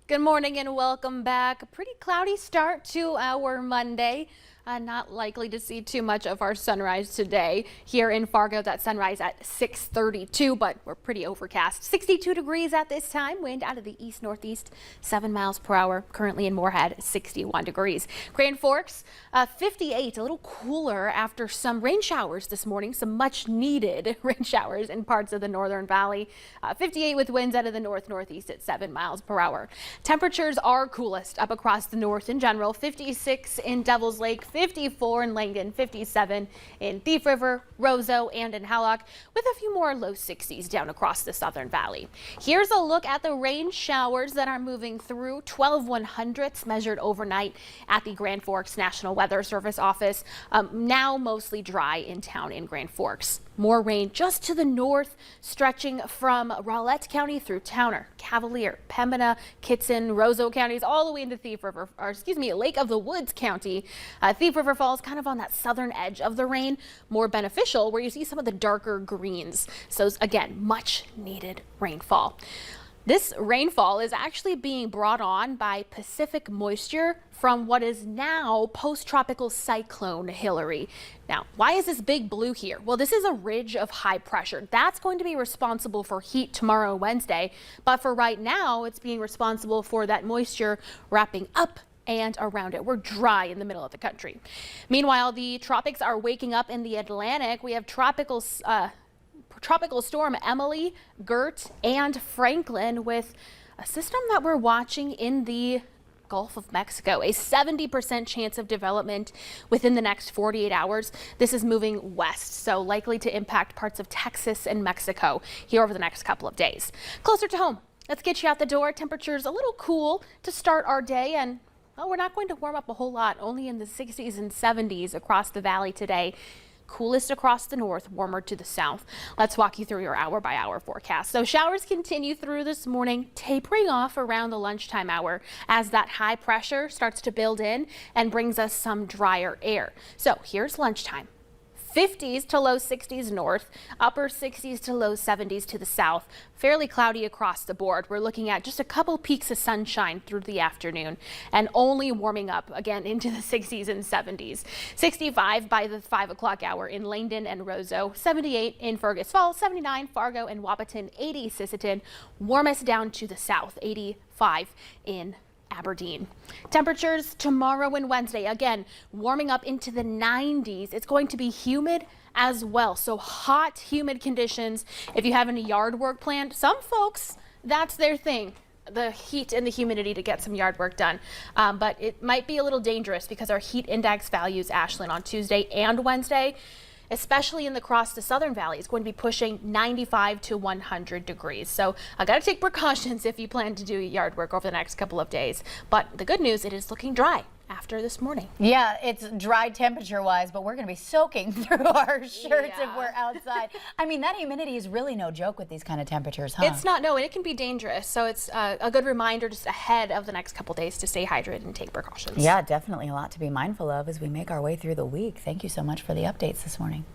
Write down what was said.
Good morning and welcome back. A pretty cloudy start to our Monday. Not likely to see too much of our sunrise today here in Fargo. That sunrise at 6:32, but we're pretty overcast. 62 degrees at this time. Wind out of the east-northeast, 7 miles per hour. Currently in Moorhead, 61 degrees. Grand Forks, 58. A little cooler after some rain showers this morning. Some much-needed rain showers in parts of the Northern Valley. 58 with winds out of the north-northeast at 7 miles per hour. Temperatures are coolest up across the north in general. 56 in Devil's Lake. 54 in Langdon, 57 in Thief River, Roseau, and in Hallock, with a few more low 60s down across the Southern Valley. Here's a look at the rain showers that are moving through. 12 100ths measured overnight at the Grand Forks National Weather Service office. Now mostly dry in town in Grand Forks. More rain just to the north, stretching from Rowlett County through Towner, Cavalier, Pembina, Kittson, Roseau counties, all the way into Thief River, Lake of the Woods County. Thief River Falls kind of on that southern edge of the rain, more beneficial where you see some of the darker greens. So again, much needed rainfall. This rainfall is actually being brought on by Pacific moisture from what is now post-tropical cyclone Hillary. Now, why is this big blue here? Well, this is a ridge of high pressure. That's going to be responsible for heat tomorrow, Wednesday. But for right now, it's being responsible for that moisture wrapping up and around it. We're dry in the middle of the country. Meanwhile, the tropics are waking up in the Atlantic. We have tropical storm Emily, Gert, and Franklin with a system that we're watching in the Gulf of Mexico. A 70% chance of development within the next 48 hours. This is moving west, so likely to impact parts of Texas and Mexico here over the next couple of days. Closer to home, let's get you out the door. Temperatures a little cool to start our day, and well, we're not going to warm up a whole lot, only in the 60s and 70s across the valley today. Coolest across the north, warmer to the south. Let's walk you through your hour-by-hour forecast. So showers continue through this morning, tapering off around the lunchtime hour as that high pressure starts to build in and brings us some drier air. So here's lunchtime. 50s to low 60s north, upper 60s to low 70s to the south. Fairly cloudy across the board. We're looking at just a couple peaks of sunshine through the afternoon and only warming up again into the 60s and 70s. 65 by the 5 o'clock hour in Langdon and Roseau, 78 in Fergus Falls, 79 Fargo and Wahpeton, 80 Sisseton, warmest down to the south, 85 in Aberdeen. Temperatures tomorrow and Wednesday, again, warming up into the 90s. It's going to be humid as well. So hot, humid conditions. If you have any yard work planned, some folks, that's their thing. The heat and the humidity to get some yard work done. But it might be a little dangerous because our heat index values, Ashlyn, on Tuesday and Wednesday, especially in the Southern Valley, is going to be pushing 95 to 100 degrees. So I got to take precautions if you plan to do yard work over the next couple of days. But the good news, it is looking dry after this morning. Yeah, it's dry temperature-wise, but we're going to be soaking through our shirts if we're outside. I mean, that humidity is really no joke with these kind of temperatures, huh? It's not, no, and it can be dangerous. So it's a good reminder just ahead of the next couple days to stay hydrated and take precautions. Yeah, definitely a lot to be mindful of as we make our way through the week. Thank you so much for the updates this morning.